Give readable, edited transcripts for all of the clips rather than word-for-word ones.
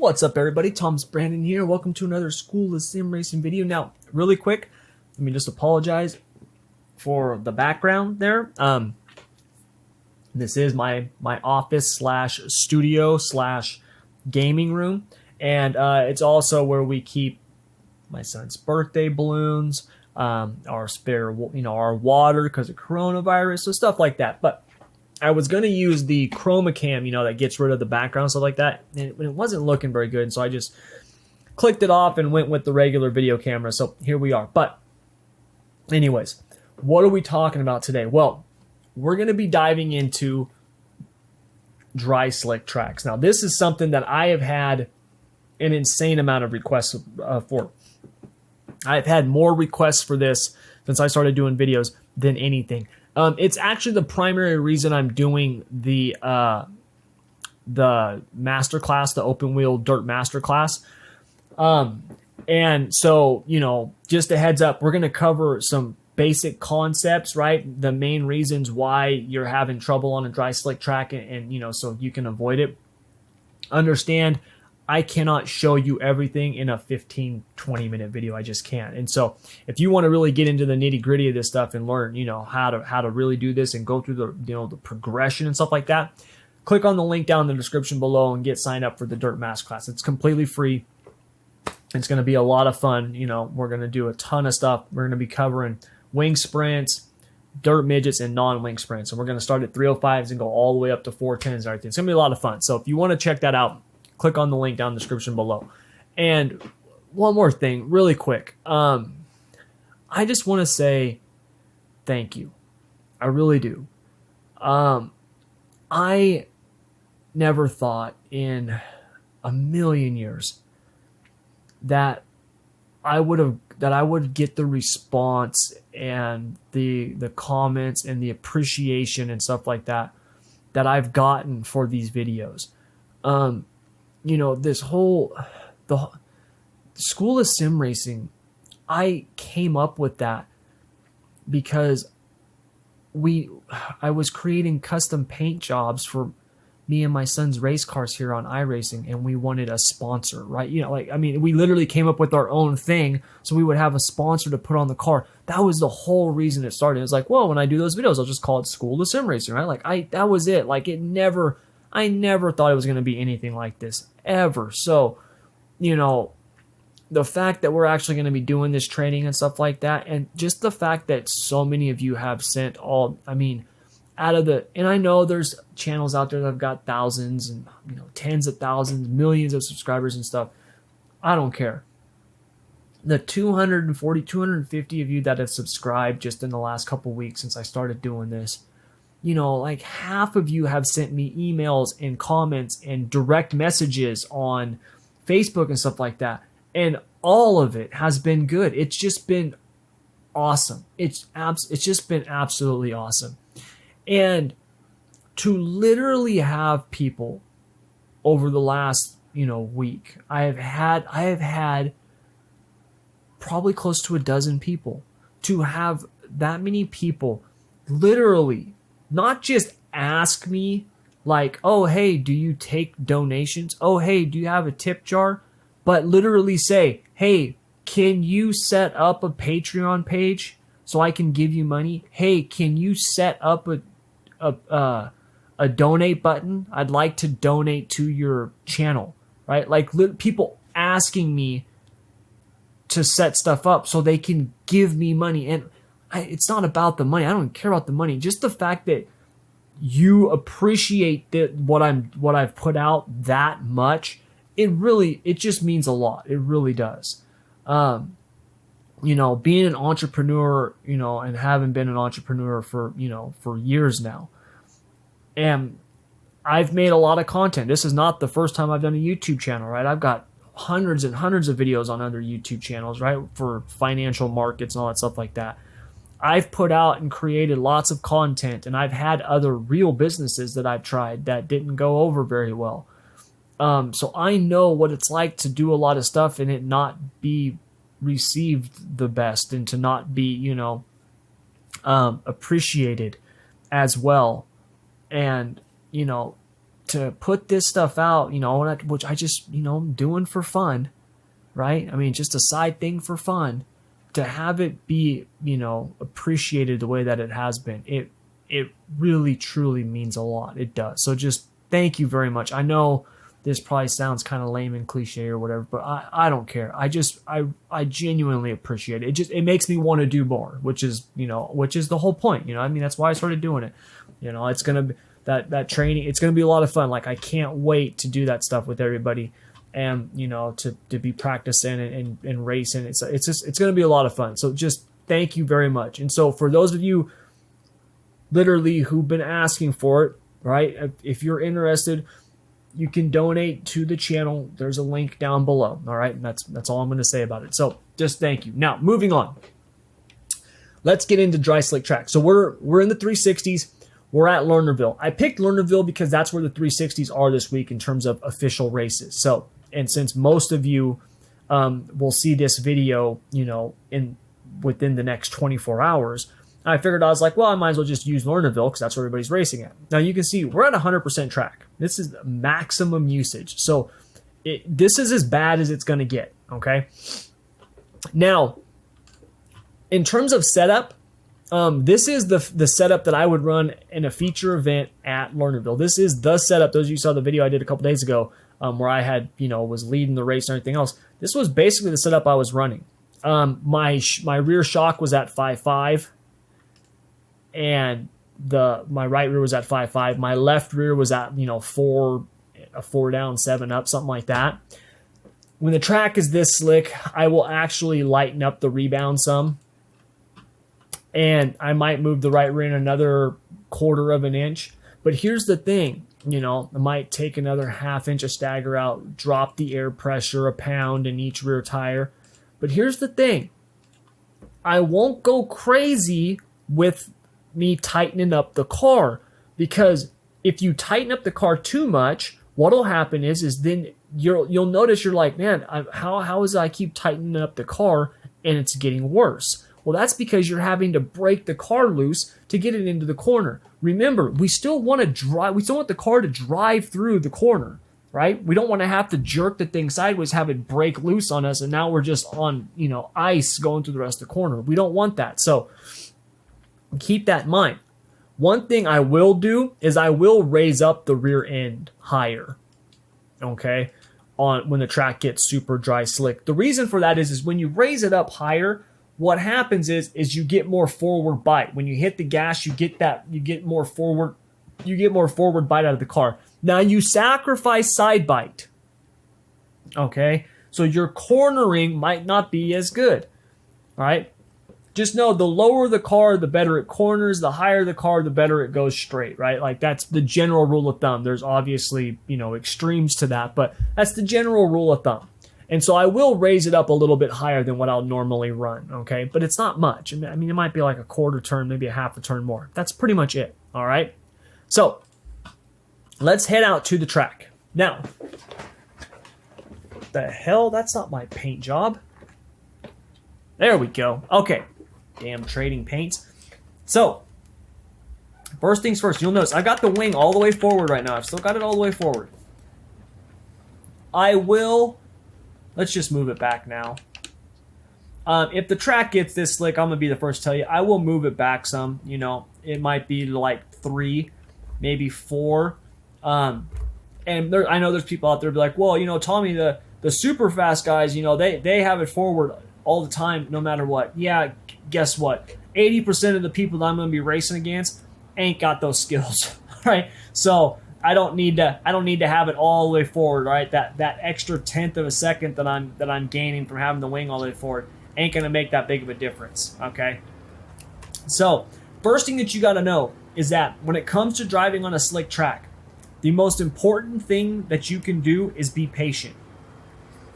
What's up, everybody? Tom's Brandon here. Welcome to another School of Sim Racing video. Now, really quick, let me just apologize for the background there. This is my office slash studio slash gaming room, and it's also where we keep my son's birthday balloons, our spare, our water because of coronavirus, so stuff like that. But I was going to use the chroma cam, that gets rid of the background, stuff like that. And it wasn't looking very good. And so I just clicked it off and went with the regular video camera. So here we are. But anyways, what are we talking about today? Well, we're going to be diving into dry slick tracks. Now, this is something that I have had an insane amount of requests for. I've had more requests for this since I started doing videos than anything. It's actually the primary reason I'm doing the Masterclass, the open wheel dirt Masterclass. And so, just a heads up, we're going to cover some basic concepts, right? The main reasons why you're having trouble on a dry slick track and so you can avoid it. Understand, I cannot show you everything in a 15, 20-minute video. I just can't. And so if you want to really get into the nitty-gritty of this stuff and learn, how to really do this and go through the progression and stuff like that, click on the link down in the description below and get signed up for the Dirt Masterclass. It's completely free. It's going to be a lot of fun. We're going to do a ton of stuff. We're going to be covering wing sprints, dirt midgets, and non-wing sprints. And we're going to start at 305s and go all the way up to 410s and everything. It's going to be a lot of fun. So if you want to check that out, click on the link down in the description below. And one more thing, really quick. I just want to say thank you. I really do. I never thought in a million years that I would get the response and the comments and the appreciation and stuff like that I've gotten for these videos. The School of Sim Racing, I came up with that because I was creating custom paint jobs for me and my son's race cars here on iRacing, and we wanted a sponsor, right? We literally came up with our own thing so we would have a sponsor to put on the car. That was the whole reason it started. It was like, well, when I do those videos, I'll just call it School of Sim Racing, right? That was it. I never thought it was going to be anything like this, ever. So, the fact that we're actually going to be doing this training and stuff like that, and just the fact that so many of you have sent and I know there's channels out there that have got thousands and, tens of thousands, millions of subscribers and stuff. I don't care. The 240, 250 of you that have subscribed just in the last couple weeks since I started doing this, half of you have sent me emails and comments and direct messages on Facebook and stuff like that. And all of it has been good. It's just been awesome. It's just been absolutely awesome. And to literally have people over the last, week, I have had probably close to a dozen people. To have that many people literally not just ask me like, oh, hey, do you take donations? Oh, hey, do you have a tip jar? But literally say, hey, can you set up a Patreon page so I can give you money? Hey, can you set up a donate button? I'd like to donate to your channel, right? People asking me to set stuff up so they can give me money. And it's not about the money. I don't care about the money. Just the fact that you appreciate what I've put out that much, it just means a lot. It really does. Being an entrepreneur, and having been an entrepreneur for years now, and I've made a lot of content. This is not the first time I've done a YouTube channel, right? I've got hundreds and hundreds of videos on other YouTube channels, right? For financial markets and all that stuff like that. I've put out and created lots of content, and I've had other real businesses that I've tried that didn't go over very well. So I know what it's like to do a lot of stuff and it not be received the best, and to not be, appreciated as well. And, to put this stuff out, which I just, I'm doing for fun, right? I mean, just a side thing for fun, to have it be, appreciated the way that it has been. It really, truly means a lot. It does. So just thank you very much. I know this probably sounds kind of lame and cliche or whatever, but I don't care. I genuinely appreciate it. It makes me want to do more, which is the whole point. I mean, that's why I started doing it. It's going to be that training. It's going to be a lot of fun. Like, I can't wait to do that stuff with everybody, and, to be practicing and racing. It's going to be a lot of fun. So just thank you very much. And so for those of you literally who've been asking for it, right? If you're interested, you can donate to the channel. There's a link down below. All right. And that's all I'm going to say about it. So just thank you. Now, moving on. Let's get into dry slick track. So we're in the 360s. We're at Lernerville. I picked Lernerville because that's where the 360s are this week in terms of official races. So, and since most of you will see this video, within the next 24 hours, I figured, I was like, well, I might as well just use Lernerville because that's where everybody's racing at. Now you can see we're at 100% track. This is maximum usage. So this is as bad as it's going to get. Okay. Now, in terms of setup, this is the setup that I would run in a feature event at Lernerville. This is the setup. Those of you who saw the video I did a couple days ago, where I had, was leading the race and everything else. This was basically the setup I was running. My rear shock was at 5.5. And my right rear was at 5.5. My left rear was at 4 down, 7 up, something like that. When the track is this slick, I will actually lighten up the rebound some, and I might move the right rear in another 1/4 of an inch. But here's the thing, I might take another 1/2 inch of stagger out, drop the air pressure 1 pound in each rear tire. But here's the thing, I won't go crazy with me tightening up the car, because if you tighten up the car too much, what'll happen is then you'll notice you're like, man, how is it I keep tightening up the car and it's getting worse? Well, that's because you're having to break the car loose to get it into the corner. Remember, we still want the car to drive through the corner, right? We don't want to have to jerk the thing sideways, have it break loose on us, and now we're just on ice going through the rest of the corner. We don't want that. So keep that in mind. One thing I will do is I will raise up the rear end higher, okay, when the track gets super dry slick. The reason for that is when you raise it up higher, what happens is you get more forward bite. When you hit the gas, you get more forward bite out of the car. Now you sacrifice side bite, okay? So your cornering might not be as good, all right? Just know the lower the car, the better it corners. The higher the car, the better it goes straight, right? Like, that's the general rule of thumb. There's obviously, extremes to that, but that's the general rule of thumb. And so I will raise it up a little bit higher than what I'll normally run, okay? But it's not much. I mean, it might be like a 1/4 turn, maybe a 1/2 turn more. That's pretty much it, all right? So let's head out to the track. Now, the hell? That's not my paint job. There we go. Okay. Damn trading paints. So, first things first, you'll notice I got the wing all the way forward right now. I've still got it all the way forward. Let's just move it back now. If the track gets this slick, I'm going to be the first to tell you, I will move it back some. It might be like 3, maybe 4. And I know there's people out there be like, well, Tommy, the super fast guys, they have it forward all the time, no matter what. Yeah, guess what? 80% of the people that I'm going to be racing against ain't got those skills, right? So I don't need to have it all the way forward, right? That extra 1/10 of a second that I'm gaining from having the wing all the way forward ain't going to make that big of a difference, okay? So first thing that you got to know is that when it comes to driving on a slick track, the most important thing that you can do is be patient.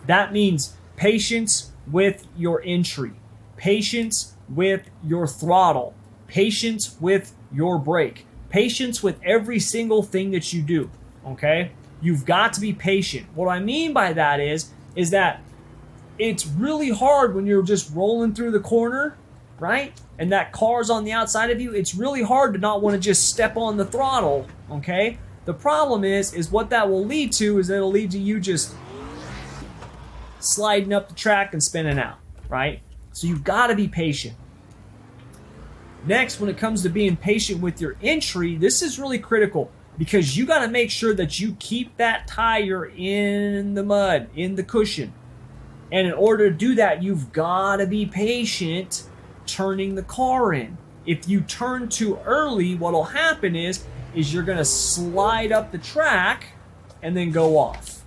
That means patience with your entry, patience with your throttle, patience with your brake, patience with every single thing that you do, okay? You've got to be patient. What I mean by that is that it's really hard when you're just rolling through the corner, right? And that car's on the outside of you. It's really hard to not want to just step on the throttle, okay? The problem is what that will lead to is it'll lead to you just sliding up the track and spinning out, right? So you've got to be patient. Next, when it comes to being patient with your entry, this is really critical because you got to make sure that you keep that tire in the mud, in the cushion. And in order to do that, you've got to be patient turning the car in. If you turn too early, what'll happen is you're going to slide up the track and then go off.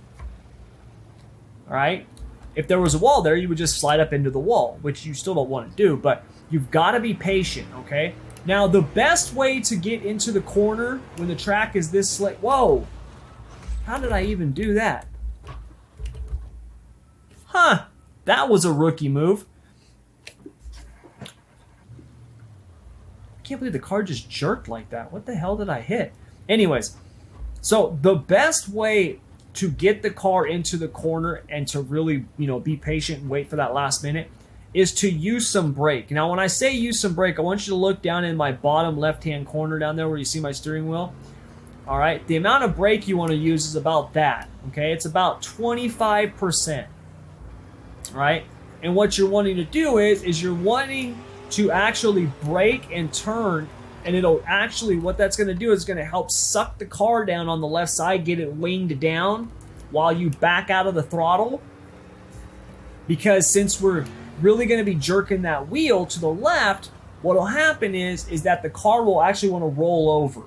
All right? If there was a wall there, you would just slide up into the wall, which you still don't want to do, but you've got to be patient, okay? Now, the best way to get into the corner when the track is this slick... Whoa! How did I even do that? Huh, that was a rookie move. I can't believe the car just jerked like that. What the hell did I hit? Anyways, so the best way to get the car into the corner and to really, be patient and wait for that last minute is to use some brake. Now, when I say use some brake, I want you to look down in my bottom left-hand corner down there where you see my steering wheel. All right, the amount of brake you want to use is about that, okay? It's about 25%. Right? And what you're wanting to do is you're wanting to actually brake and turn, and it'll actually, what that's going to do is going to help suck the car down on the left side, get it winged down while you back out of the throttle. Because since we're really going to be jerking that wheel to the left, what'll happen is that the car will actually want to roll over.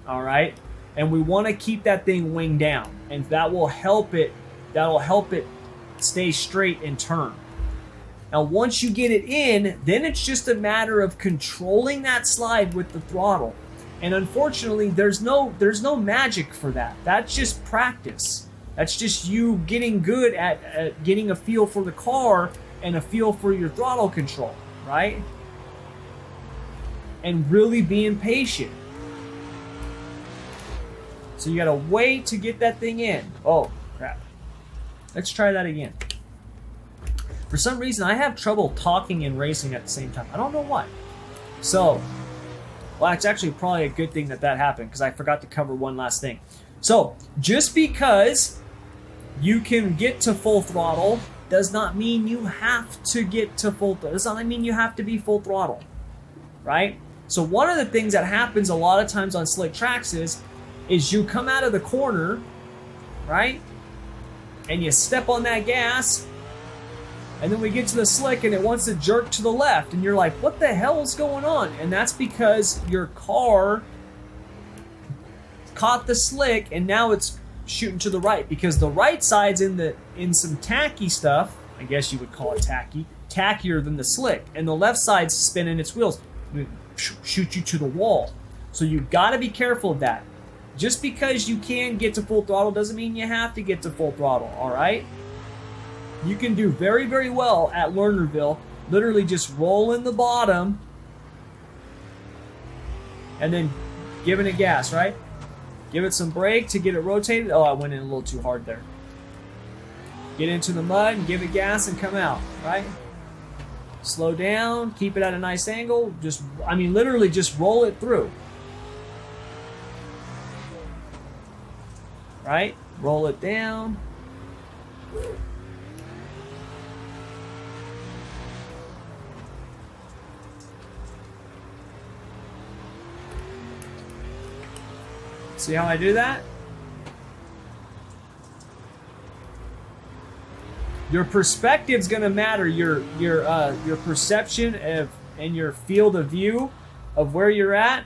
All right? And we want to keep that thing winged down, and that'll help it stay straight and turn. Now, once you get it in, then it's just a matter of controlling that slide with the throttle. And unfortunately, there's no magic for that. That's just practice. That's just you getting good at getting a feel for the car and a feel for your throttle control, right? And really being patient. So you gotta wait to get that thing in. Oh, crap. Let's try that again. For some reason, I have trouble talking and racing at the same time. I don't know why. So, well, it's actually probably a good thing that happened because I forgot to cover one last thing. So, just because you can get to full throttle does not mean you have to get to full throttle. Does not mean you have to be full throttle, right? So one of the things that happens a lot of times on slick tracks is you come out of the corner, right? And you step on that gas, and then we get to the slick and it wants to jerk to the left, and you're like, what the hell is going on? And that's because your car caught the slick and now it's shooting to the right because the right side's in some tacky stuff. I guess you would call it tackier than the slick, and the left side's spinning its wheels, shoot you to the wall. So you've got to be careful of that. Just because you can get to full throttle doesn't mean you have to get to full throttle, all right? You can do very, very well at Lernerville, literally just rolling the bottom and then giving it gas, right? Give it some brake to get it rotated. Oh, I went in a little too hard there. Get into the mud and give it gas and come out, right? Slow down, keep it at a nice angle. Literally just roll it through. Right? Roll it down. See how I do that? Your perspective's going to matter. Your perception of and your field of view of where you're at,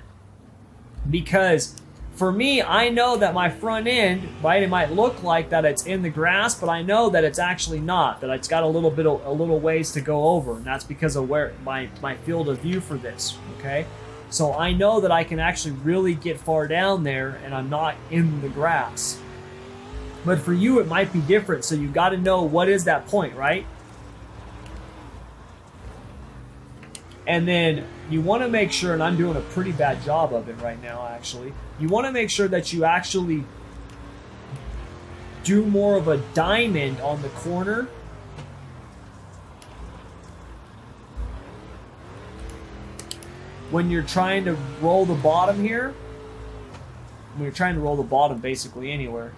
because for me, I know that my front end, right, it might look like that it's in the grass, but I know that it's actually not, that it's got a little ways to go over, and that's because of where my field of view for this, okay? So I know that I can actually really get far down there and I'm not in the grass. But for you, it might be different, so you've got to know what is that point, right? And then you want to make sure, and I'm doing a pretty bad job of it right now, actually. You want to make sure that you actually do more of a diamond on the corner. When you're trying to roll the bottom here, when you're trying to roll the bottom basically anywhere.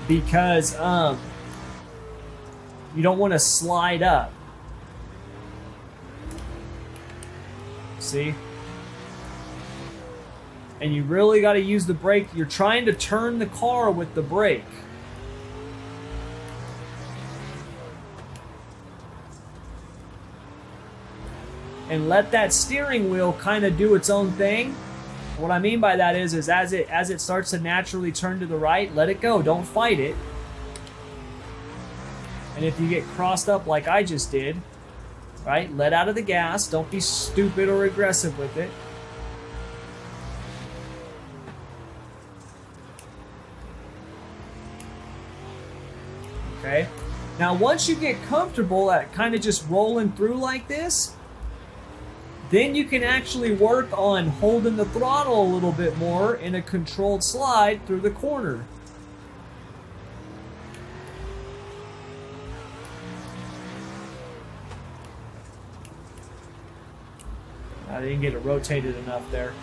Because you don't want to slide up. See? And you really got to use the brake. You're trying to turn the car with the brake. And let that steering wheel kind of do its own thing. What I mean by that is as it starts to naturally turn to the right, let it go. Don't fight it. And if you get crossed up like I just did, right, let out of the gas. Don't be stupid or aggressive with it. Okay. Now, once you get comfortable at kind of just rolling through like this, then you can actually work on holding the throttle a little bit more in a controlled slide through the corner. I didn't get it rotated enough there.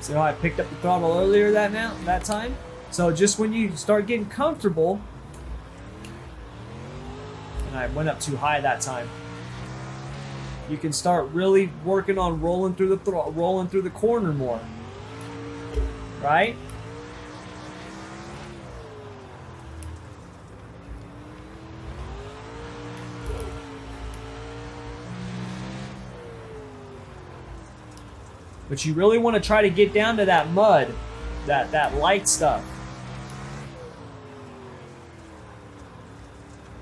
See how I picked up the throttle earlier that time? So just when you start getting comfortable, and I went up too high that time, you can start really working on rolling through the corner more, right? But you really want to try to get down to that mud, that light stuff.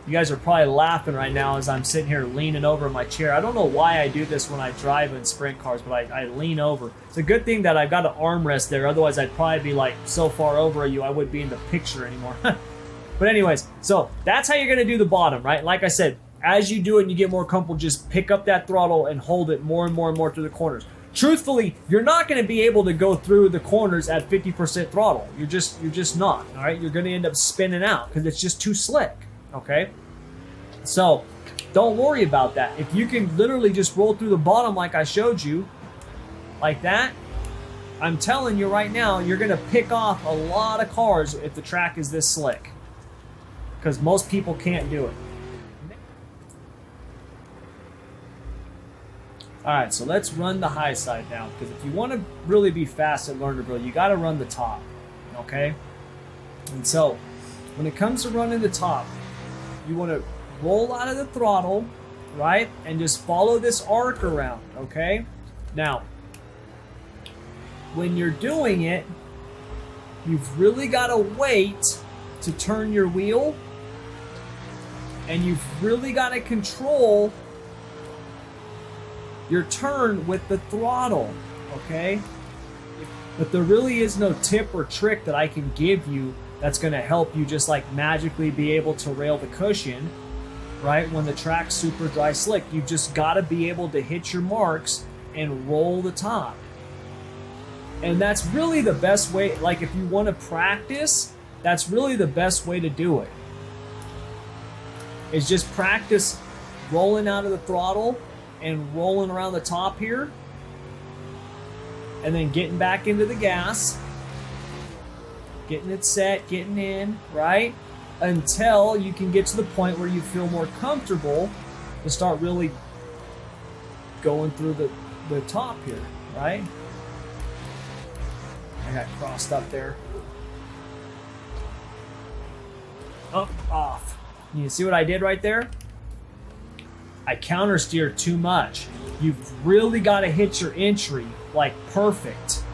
You guys are probably laughing right now as I'm sitting here leaning over in my chair. I don't know why I do this when I drive in sprint cars, but I lean over. It's a good thing that I've got an armrest there. Otherwise, I'd probably be like so far over you, I wouldn't be in the picture anymore. But anyways, so that's how you're going to do the bottom, right? Like I said, as you do it and you get more comfortable, just pick up that throttle and hold it more and more and more through the corners. Truthfully, you're not going to be able to go through the corners at 50% throttle. You're just not, all right? You're going to end up spinning out because it's just too slick, okay? So don't worry about that. If you can literally just roll through the bottom like I showed you, like that, I'm telling you right now, you're going to pick off a lot of cars if the track is this slick, because most people can't do it. All right, so let's run the high side now, because if you want to really be fast at Lernerville, you got to run the top, okay? And so when it comes to running the top, you want to roll out of the throttle, right? And just follow this arc around, okay? Now, when you're doing it, you've really got to wait to turn your wheel, and you've really got to control your turn with the throttle, okay? But there really is no tip or trick that I can give you that's going to help you just like magically be able to rail the cushion, right? When the track's super dry slick, you've just got to be able to hit your marks and roll the top. And that's really the best way. Like if you want to practice, that's really the best way to do it. Is just practice rolling out of the throttle and rolling around the top here, and then getting back into the gas, getting it set, getting in, right? Until you can get to the point where you feel more comfortable to start really going through the top here, right? I got crossed up there. Up, off. You see what I did right there? I counter steered too much. You've really got to hit your entry like perfect.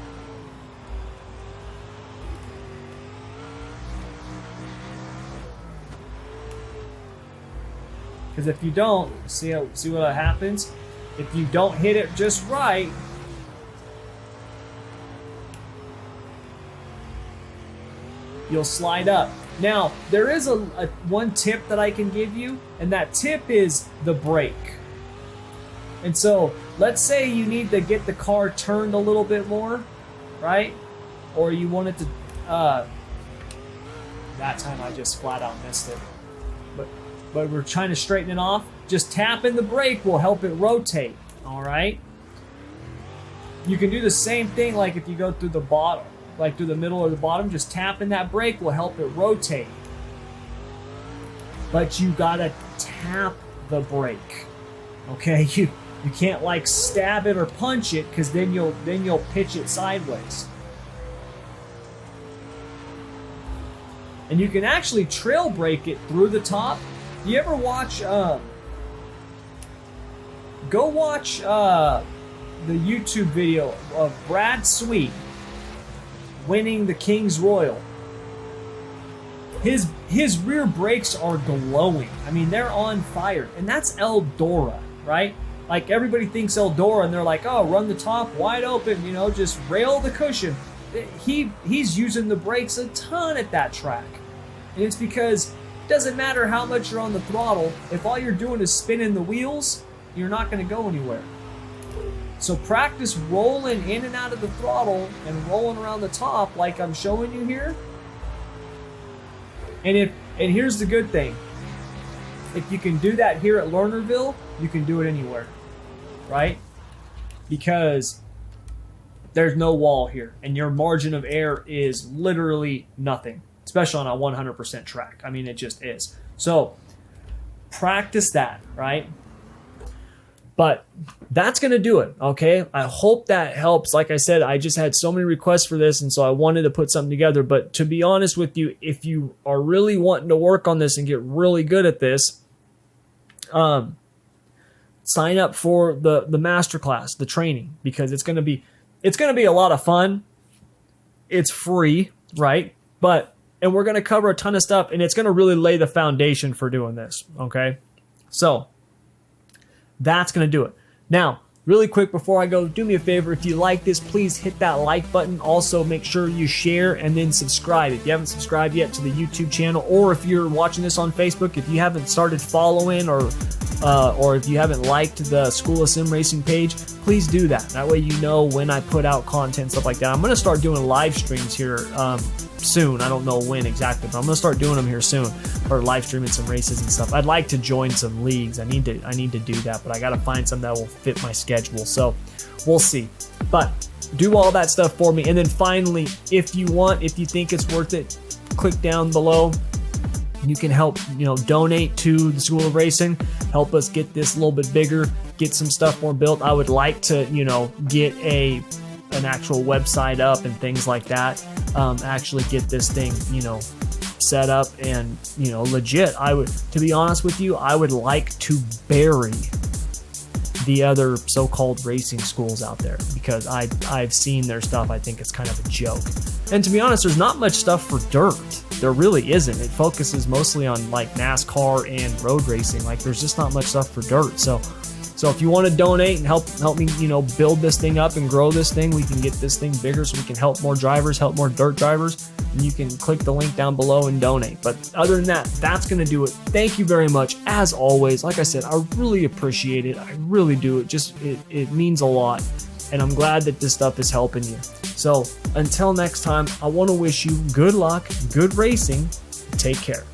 Because if you don't, see what happens? If you don't hit it just right, you'll slide up. Now, there is a one tip that I can give you, and that tip is the brake. And so, let's say you need to get the car turned a little bit more, right? Or you want it to, that time I just flat out missed it. But we're trying to straighten it off. just tapping the brake will help it rotate, all right? You can do the same thing like if you go through the bottom, like through the middle or the bottom, just tapping that brake will help it rotate. But you gotta tap the brake, okay? You can't like stab it or punch it, because then you'll pitch it sideways. And you can actually trail brake it through the top. You ever watch, go watch the YouTube video of Brad Sweet winning the King's Royal. His rear brakes are glowing. I mean, they're on fire. And that's Eldora, right? Like, everybody thinks Eldora, and they're like, oh, run the top wide open, you know, just rail the cushion. He's using the brakes a ton at that track. And it's because it doesn't matter how much you're on the throttle. If all you're doing is spinning the wheels, you're not going to go anywhere. So practice rolling in and out of the throttle and rolling around the top like I'm showing you here. And here's the good thing. If you can do that here at Lernerville, you can do it anywhere, right? Because there's no wall here, and your margin of error is literally nothing, especially on a 100% track. I mean, it just is. So practice that, right? But that's going to do it, okay? I hope that helps. Like I said, I just had so many requests for this, and so I wanted to put something together. But to be honest with you, if you are really wanting to work on this and get really good at this, sign up for the Masterclass, the training, because it's going to be a lot of fun. It's free, right? And we're going to cover a ton of stuff, and it's going to really lay the foundation for doing this, okay? So that's going to do it. Now, really quick before I go, do me a favor. If you like this, please hit that like button. Also, make sure you share and then subscribe. If you haven't subscribed yet to the YouTube channel, or if you're watching this on Facebook, if you haven't started following or if you haven't liked the School of Sim Racing page, please do that. That way you know when I put out content, stuff like that. I'm going to start doing live streams here soon. I don't know when exactly, but I'm going to start doing them here soon, or live streaming some races and stuff. I'd like to join some leagues. I need to do that, but I got to find something that will fit my schedule. So we'll see. But do all that stuff for me. And then finally, if you think it's worth it, click down below. You can help, donate to the School of Racing, help us get this a little bit bigger, get some stuff more built. I would like to, get an actual website up and things like that. Actually get this thing, set up and, legit. To be honest with you, I would like to bury the other so-called racing schools out there, because I've seen their stuff. I think it's kind of a joke. And to be honest, there's not much stuff for dirt. There really isn't. It focuses mostly on like NASCAR and road racing. Like, there's just not much stuff for dirt. So if you want to donate and help me, build this thing up and grow this thing, we can get this thing bigger so we can help more drivers, help more dirt drivers. And you can click the link down below and donate. But other than that, that's going to do it. Thank you very much. As always, like I said, I really appreciate it. I really do. It means a lot. And I'm glad that this stuff is helping you. So until next time, I want to wish you good luck, good racing. Take care.